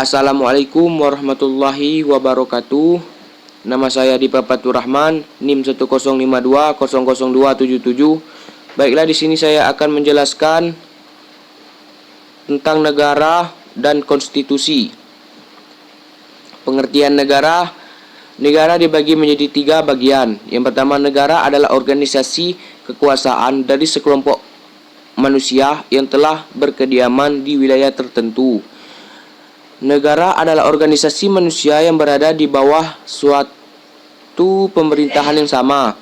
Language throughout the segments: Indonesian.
Assalamualaikum warahmatullahi wabarakatuh. Nama saya Dipa Fatur Rahman, NIM 1052000277. Baiklah, di sini saya akan menjelaskan tentang negara dan konstitusi. Pengertian negara. Negara dibagi menjadi 3 bagian. Yang pertama, negara adalah organisasi kekuasaan dari sekelompok manusia yang telah berkediaman di wilayah tertentu. Negara adalah organisasi manusia yang berada di bawah suatu pemerintahan yang sama.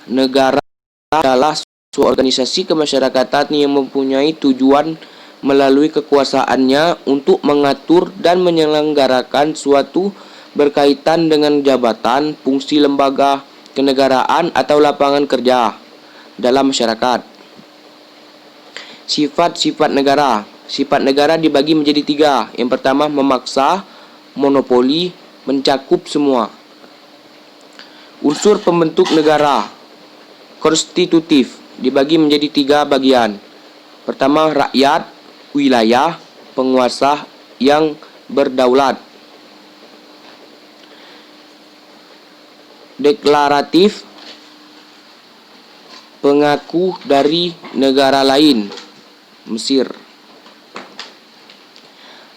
Negara adalah suatu organisasi kemasyarakatan yang mempunyai tujuan melalui kekuasaannya untuk mengatur dan menyelenggarakan suatu berkaitan dengan jabatan, fungsi lembaga kenegaraan atau lapangan kerja dalam masyarakat. Sifat-sifat negara. Sifat negara dibagi menjadi 3. Yang pertama, memaksa, monopoli, mencakup semua. Unsur pembentuk negara. Konstitutif dibagi menjadi 3 bagian. Pertama, rakyat, wilayah, penguasa yang berdaulat. Deklaratif, pengaku dari negara lain, Mesir.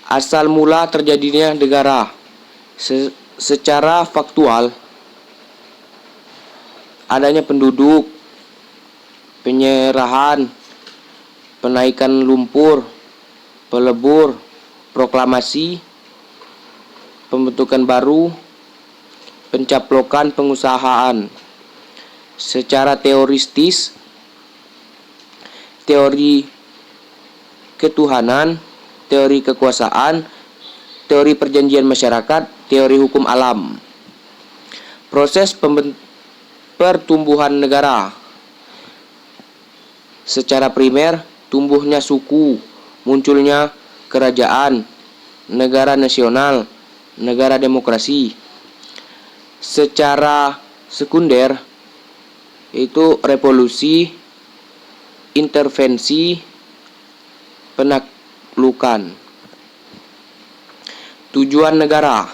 Asal mula terjadinya negara. Secara faktual, adanya penduduk, penyerahan, penaikan lumpur, pelebur, proklamasi, pembentukan baru, pencaplokan pengusahaan. Secara teoristis, teori ketuhanan, teori kekuasaan, teori perjanjian masyarakat, teori hukum alam. Proses pertumbuhan negara. Secara primer, tumbuhnya suku, munculnya kerajaan, negara nasional, negara demokrasi. Secara sekunder, itu revolusi, intervensi, penaklukan. Tujuan negara.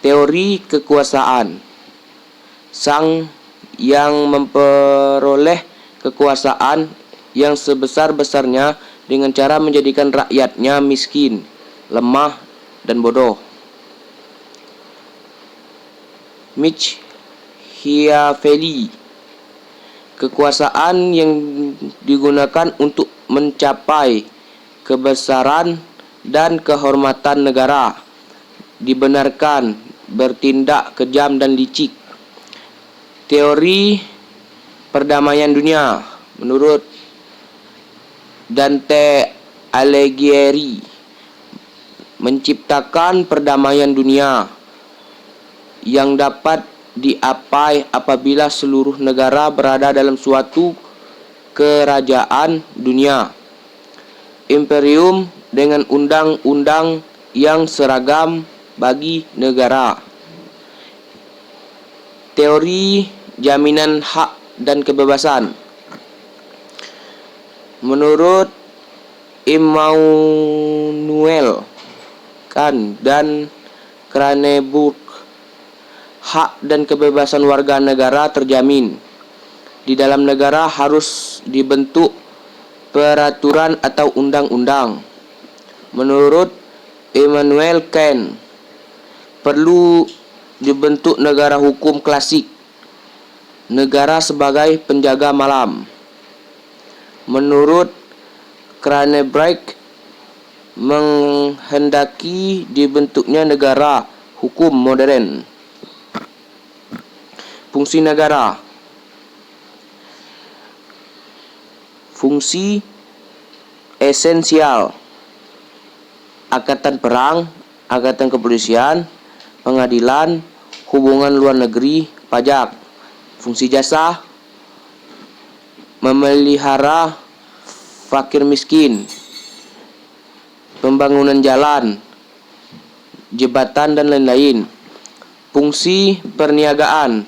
Teori kekuasaan. Sang yang memperoleh kekuasaan yang sebesar-besarnya dengan cara menjadikan rakyatnya miskin, lemah, dan bodoh. Machiavelli. Kekuasaan yang digunakan untuk mencapai kebesaran dan kehormatan negara, dibenarkan bertindak kejam dan licik. Teori perdamaian dunia. Menurut Dante Alighieri, menciptakan perdamaian dunia yang dapat diapai apabila seluruh negara berada dalam suatu kerajaan dunia, imperium dengan undang-undang yang seragam bagi negara. Teori jaminan hak dan kebebasan. Menurut Immanuel Kant dan Cranenburg, hak dan kebebasan warga negara terjamin. Di dalam negara harus dibentuk peraturan atau undang-undang. Menurut Immanuel Kant, perlu dibentuk negara hukum klasik, negara sebagai penjaga malam. Menurut Cranenburg, menghendaki dibentuknya negara hukum modern. Fungsi negara. Fungsi esensial. Angkatan perang, angkatan kepolisian, pengadilan, hubungan luar negeri, pajak. Fungsi jasa. Memelihara fakir miskin, pembangunan jalan, jembatan, dan lain-lain. Fungsi perniagaan,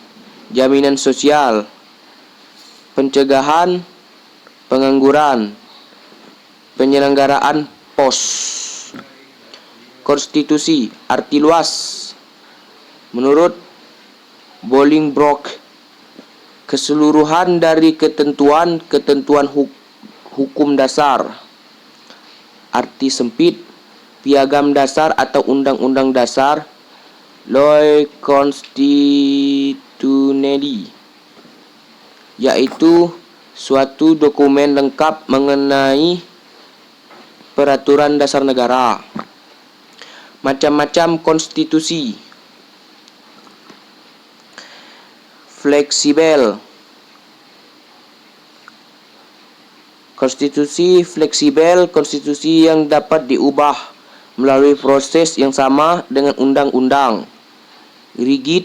jaminan sosial, pencegahan pengangguran, penyelenggaraan pos. Konstitusi, arti luas. Menurut Bolingbroke, keseluruhan dari ketentuan hukum dasar. Arti sempit, piagam dasar atau undang-undang dasar, loi constitutionally, yaitu suatu dokumen lengkap mengenai peraturan dasar negara. Macam-macam konstitusi. Fleksibel. Konstitusi fleksibel, konstitusi yang dapat diubah melalui proses yang sama dengan undang-undang. Rigid.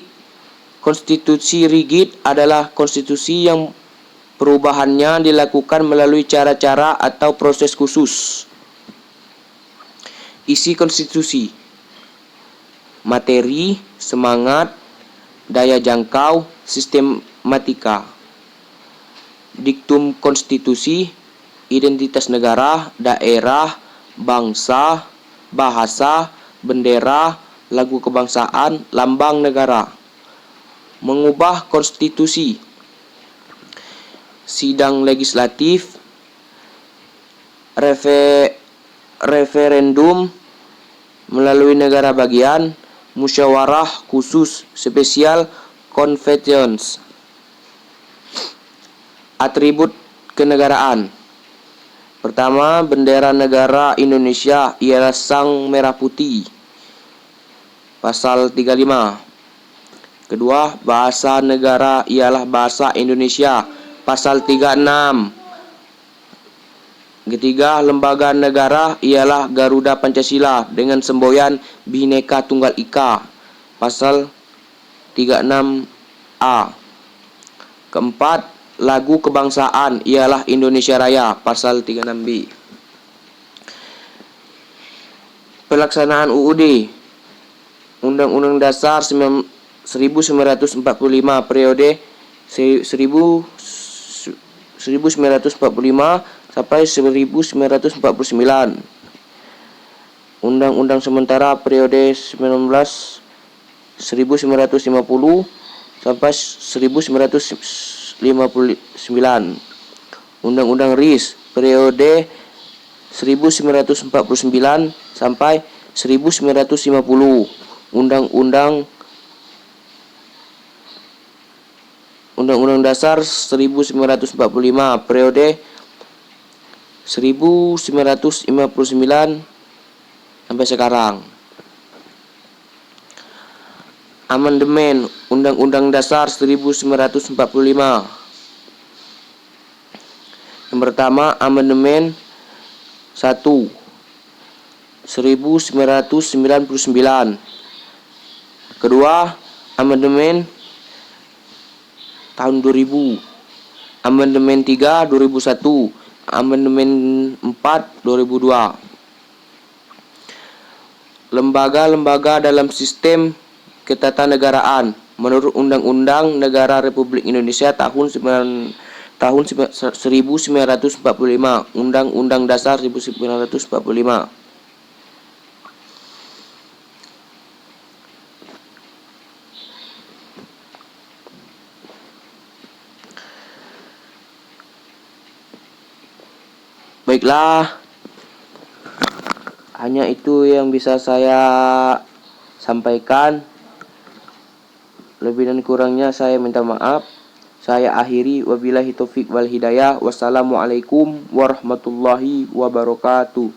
Konstitusi rigid adalah konstitusi yang perubahannya dilakukan melalui cara-cara atau proses khusus. Isi konstitusi: materi, semangat, daya jangkau, sistematika. Diktum konstitusi: identitas negara, daerah, bangsa, bahasa, bendera, lagu kebangsaan, lambang negara. Mengubah konstitusi: sidang legislatif, referendum melalui negara bagian, musyawarah khusus spesial, conventions. Atribut kenegaraan. Pertama, bendera negara Indonesia ialah sang merah putih. Pasal 35. Kedua, bahasa negara ialah bahasa Indonesia. Pasal 36. Ketiga, lembaga negara ialah Garuda Pancasila dengan semboyan Bhinneka Tunggal Ika. Pasal 36A. Keempat, lagu kebangsaan ialah Indonesia Raya. Pasal 36B. Pelaksanaan UUD. Undang-Undang Dasar 1945 periode 1945 sampai 1949. Undang-Undang Sementara periode 1950 sampai 1959. Undang-Undang RIS periode 1949 sampai 1950. Undang-Undang Dasar 1945 periode 1959 sampai sekarang. Amandemen Undang-Undang Dasar 1945. Yang pertama, amandemen 1 1999. Kedua, amandemen tahun 2000. Amandemen 3 2001. Amandemen 4 2002. Lembaga-lembaga dalam sistem ketatanegaraan menurut Undang-Undang Negara Republik Indonesia tahun 1945, Undang-Undang Dasar 1945. Baiklah, hanya itu yang bisa saya sampaikan. Lebih dan kurangnya saya minta maaf. Saya akhiri, wabillahi taufik wal hidayah. Wassalamualaikum warahmatullahi wabarakatuh.